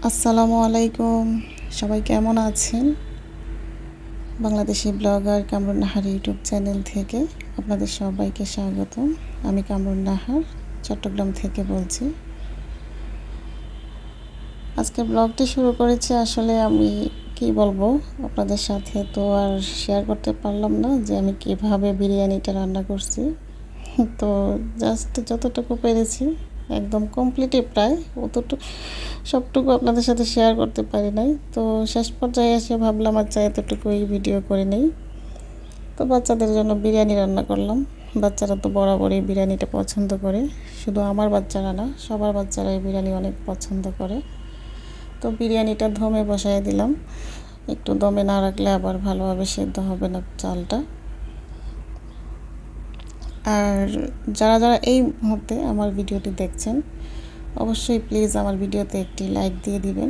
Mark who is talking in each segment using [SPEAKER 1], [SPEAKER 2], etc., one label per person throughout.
[SPEAKER 1] আসসালামু আলাইকুম। সবাই কেমন আছেন? Bangladeshi blogger Kamrun Nahar YouTube channel থেকে আপনাদের সবাইকে স্বাগতম। আমি কামরুন নাহার চট্টগ্রাম থেকে বলছি। আজকে ব্লগটি শুরু করেছি, আসলে আমি কি বলবো আপনাদের সাথে তো আর শেয়ার করতে পারলাম না যে আমি কিভাবে বিরিয়ানিটা রান্না করছি। তো জাস্ট যতটুকু পেরেছি, একদম কমপ্লিটই প্রায় সবটুকু আপনাদের সাথে শেয়ার করতে পারি নাই। তো শেষ পর্যায়ে এসে ভাবলাম আচ্ছা এতটুকুই ভিডিও করে নেই। তো বাচ্চাদের জন্য বিরিয়ানি রান্না করলাম। বাচ্চারা তো বরাবরই বিরিয়ানিটা পছন্দ করে, শুধু আমার বাচ্চারা না, সবার বাচ্চারাই বিরিয়ানি অনেক পছন্দ করে। তো বিরিয়ানিটা দমে বসাই দিলাম। একটু দমে না রাখলে আবার ভালোভাবে সেদ্ধ হবে না চালটা। আর যারা যারা এই মুহূর্তে আমার ভিডিওটি দেখছেন, অবশ্যই প্লিজ আমার ভিডিওতে একটি লাইক দিয়ে দিবেন।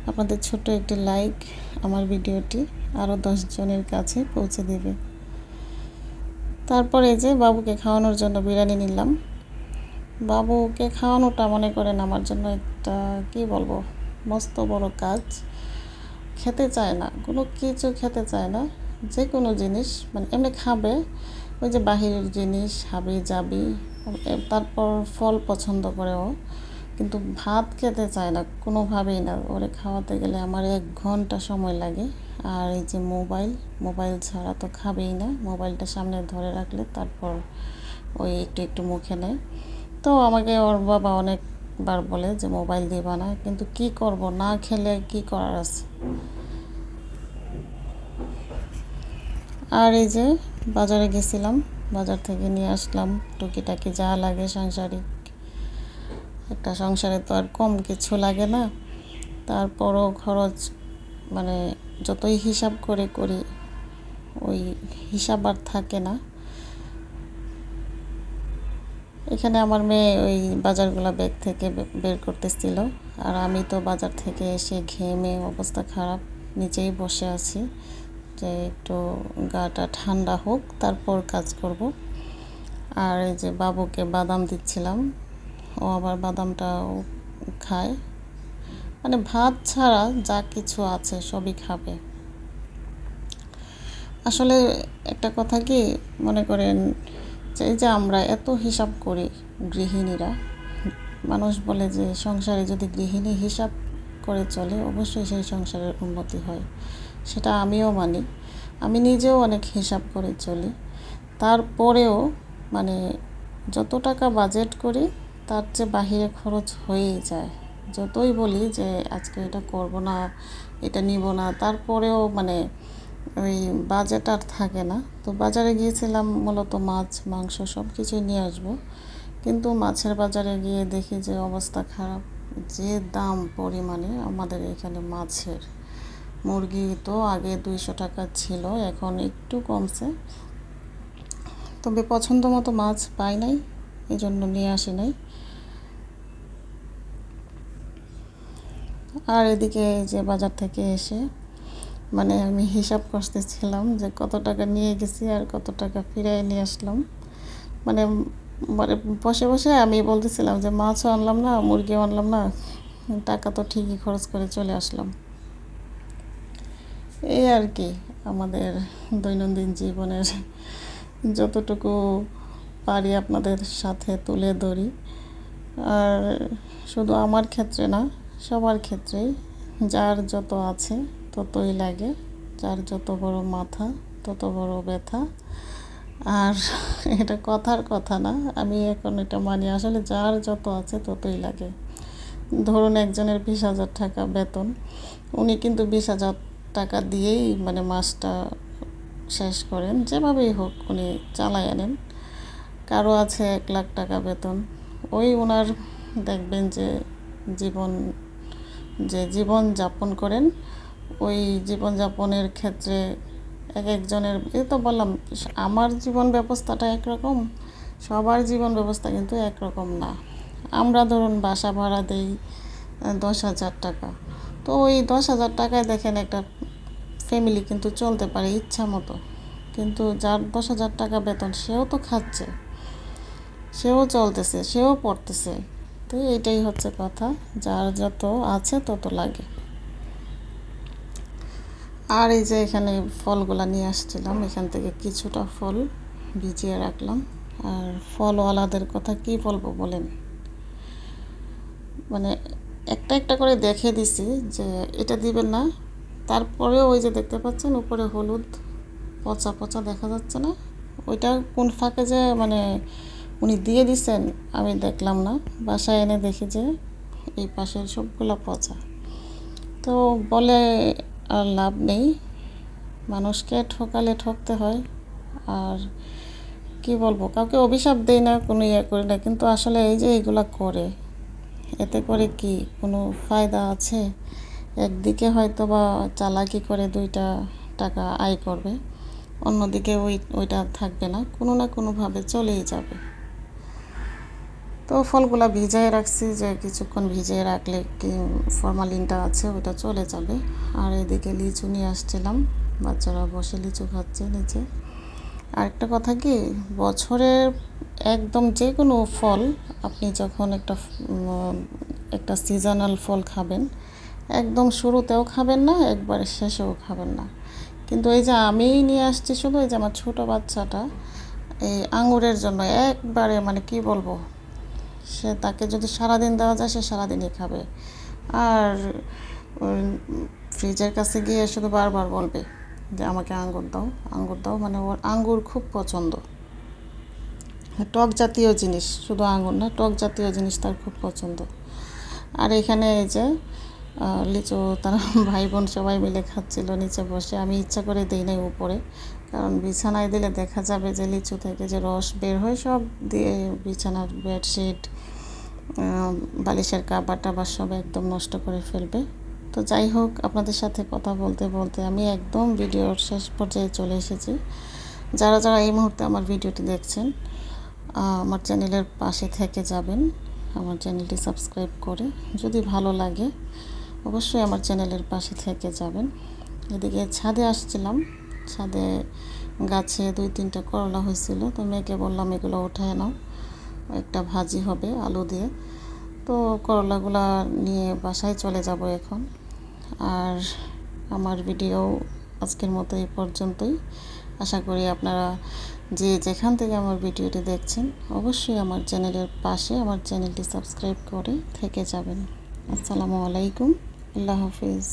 [SPEAKER 1] আপনাদের ছোট্ট একটি লাইক আমার ভিডিওটি আরও 10 জনের কাছে পৌঁছে দেবে। তারপরে যে বাবুকে খাওয়ানোর জন্য বিরিয়ানি নিলাম। বাবুকে খাওয়ানোটা মনে করেন আমার জন্য একটা কি বলবো মস্ত বড় কাজ। খেতে চায় না, কোনো কিছু খেতে চায় না। যে কোনো জিনিস মানে এমনি খাবে, ওই যে বাহিরের জিনিস হাবি যাবি, তারপর ফল পছন্দ করে ও, কিন্তু ভাত খেতে চায় না কোনোভাবেই না। ওরে খাওয়াতে গেলে আমার 1 ঘন্টা সময় লাগে। আর এই যে মোবাইল ছাড়া তো খাবেই না। মোবাইলটা সামনে ধরে রাখলে তারপর ওই একটু একটু মুখে নেয়। তো আমাকে ওর বাবা অনেকবার বলে যে মোবাইল দিবা না, কিন্তু কি করব, না খেলে কি করার আছে। আর এই যে বাজারে গেছিলাম, বাজার থেকে নিয়ে আসলাম টুকিটাকি যা লাগে সাংসারিক। একটা সংসারে তো আর কম কিছু লাগে না। তারপরও খরচ মানে যতই হিসাব করে করি ওই হিসাব আর থাকে না। এখানে আমার মেয়ে ওই বাজারগুলো ব্যাগ থেকে বের করতেছিল, আর আমি তো বাজার থেকে এসে ঘেমে অবস্থা খারাপ, নিচেই বসে আছি যে একটু গাটা ঠান্ডা হোক তারপর কাজ করব। আর এই যে বাবুকে বাদাম দিচ্ছিলাম, ও আবার বাদামটাও খায়, মানে ভাত ছাড়া যা কিছু আছে সবই খাবে। আসলে একটা কথা কি মনে করেন, যে এই যে আমরা এত হিসাব করি গৃহিণীরা, মানুষ বলে যে সংসারে যদি গৃহিণী হিসাব করে চলে অবশ্যই সেই সংসারের উন্নতি হয়। সেটা আমিও মানি, আমি নিজেও অনেক হিসাব করে চলি। তারপরেও মানে যত টাকা বাজেট করি তার চেয়ে বাহিরে খরচ হয়েই যায়। যতই বলি যে আজকে এটা করব না, এটা নিব না, তারপরেও মানে ওই বাজেট আর থাকে না। তো বাজারে গিয়েছিলাম মূলত মাছ মাংস সব কিছুই নিয়ে আসবো, কিন্তু মাছের বাজারে গিয়ে দেখি যে অবস্থা খারাপ। যে দাম পরিমাণে আমাদের এখানে মাছের, মুরগি তো আগে 200 টাকা ছিল, এখন একটু কমছে। তবে পছন্দ মতো মাছ পাই নাই, এই জন্য নিয়ে আসি নাই। আর এদিকে যে বাজার থেকে এসে মানে আমি হিসাব করতেছিলাম যে কত টাকা নিয়ে গেছি আর কত টাকা ফিরিয়ে নিয়ে আসলাম। মানে মানে বসে বসে আমি বলতেছিলাম যে মাছও আনলাম না, মুরগিও আনলাম না, টাকা তো ঠিকই খরচ করে চলে আসলাম। এই আর কি আমাদের দৈনন্দিন জীবনের যতটুকু পারি আপনাদের সাথে তুলে ধরি। আর শুধু আমার ক্ষেত্রে না, সবার ক্ষেত্রেই যার যত আছে ততই লাগে, যার যত বড় মাথা তত বড় ব্যথা। আর এটা কথার কথা না, আমি এখন এটা মানি, আসলে যার যত আছে ততই লাগে। ধরুন একজনের 20,000 টাকা বেতন, উনি কিন্তু 20,000 টাকা দিয়েই মানে মাসটা শেষ করেন, যেভাবেই হোক উনি চালায় নেন। কারো আছে 1,00,000 টাকা বেতন, ওই ওনার দেখবেন যে জীবন জীবন যাপন করেন, ওই জীবনযাপনের ক্ষেত্রে এক একজনের, এই তো বললাম আমার জীবন ব্যবস্থাটা একরকম, সবার জীবন ব্যবস্থা কিন্তু একরকম না। আমরা ধরুন বাসা ভাড়া দেই 10,000 টাকা, তো ওই 10,000 টাকায় দেখেন একটা ফ্যামিলি কিন্তু চলতে পারে ইচ্ছা মতো। কিন্তু যার 10,000 টাকা বেতন সেও তো খাচ্ছে, সেও চলতেছে, সেও পড়তেছে, তো এটাই হচ্ছে কথা, যার যত আছে তত লাগে। আর এই যে এখানে ফলগুলা নিয়ে আসছিলাম, এখান থেকে কিছুটা ফল ভিজিয়ে রাখলাম। আর ফলওয়ালাদের কথা কি বলবো বলেন, মানে একটা একটা করে দেখে দিছি যে এটা দিবেন না, তারপরেও ওই যে দেখতে পাচ্ছেন উপরে হলুদ পচা পচা দেখা যাচ্ছে না, ওইটা কোন ফাঁকে যে মানে উনি দিয়ে দিছেন আমি দেখলাম না। বাসায় এনে দেখি যে এই পাশের সবগুলো পচা। তো বলে আর লাভ নেই, মানুষকে ঠকালে ঠকতে হয়। আর কি বলবো, কাউকে অভিশাপ দেই না, কোনো ইয়ে করি না, কিন্তু আসলে এই যে এইগুলা করে, এতে করে কি কোনো ফায়দা আছে? একদিকে হয়তো বা চালাকি করে 2টা টাকা আয় করবে, অন্যদিকে ওইটা থাকবে না, কোনো না কোনোভাবে চলেই যাবে। তো ফলগুলা ভিজায় রাখছি, যে কিছুক্ষণ ভিজিয়ে রাখলে কি ফরমালিনটা আছে ওইটা চলে যাবে। আর এদিকে লিচু নিয়ে আসছিলাম, বাচ্চারা বসে লিচু খাচ্ছে নিচে। আরেকটা কথা কি, বছরের একদম যে কোনো ফল আপনি যখন একটা সিজনাল ফল খাবেন, একদম শুরুতেও খাবেন না, একবারে শেষেও খাবেন না। কিন্তু এই যে আমি নিয়ে আসছি শুধু, এই যে আমার ছোটো বাচ্চাটা এই আঙুরের জন্য একবারে মানে কি বলবো, সে তাকে যদি সারাদিন দেওয়া যায় সে সারাদিনই খাবে। আর ফ্রিজের কাছে গিয়ে শুধু বারবার বলবে যে আমাকে আঙ্গুর দাও, আঙ্গুর দাও, মানে ওর আঙ্গুর খুব পছন্দ। টক জাতীয় জিনিস, শুধু আঙ্গুর না, টক জাতীয় জিনিস তার খুব পছন্দ। আর এখানে এই যে লিচু তারা ভাই বোন সবাই মিলে খাচ্ছিল নিচে বসে। আমি ইচ্ছা করে দিই নাই উপরে, কারণ বিছানায় দিলে দেখা যাবে যে লিচু থেকে যে রস বের হয় সব দিয়ে বিছানার বেডশিট, বালিশের কাবার টাবার সব একদম নষ্ট করে ফেলবে। তো যাই হোক, আপনাদের সাথে কথা বলতে বলতে আমি একদম ভিডিওর শেষ পর্যায়ে চলে এসেছি। যারা যারা এই মুহূর্তে আমার ভিডিওটি দেখছেন, আমার চ্যানেলের পাশে থেকে যাবেন, আমার চ্যানেলটি সাবস্ক্রাইব করে, যদি ভালো লাগে অবশ্যই আমার চ্যানেলের পাশে থেকে যাবেন। এদিকে ছাদে আসছিলাম, ছাদে গাছে 2-3টা করলা হয়েছিল, তো মেয়েকে বললাম এগুলো উঠায় নাও, একটা ভাজি হবে আলু দিয়ে। তো করলাগুলা নিয়ে বাসায় চলে যাব এখন। আর আমার ভিডিও আজকের মতো এই পর্যন্তই। আশা করি আপনারা যে যেখান থেকে আমার ভিডিওটি দেখছেন অবশ্যই আমার চ্যানেলের পাশে আমার চ্যানেলটি সাবস্ক্রাইব করে থেকে যাবেন। আসসালামু আলাইকুম, আল্লাহ হাফিজ।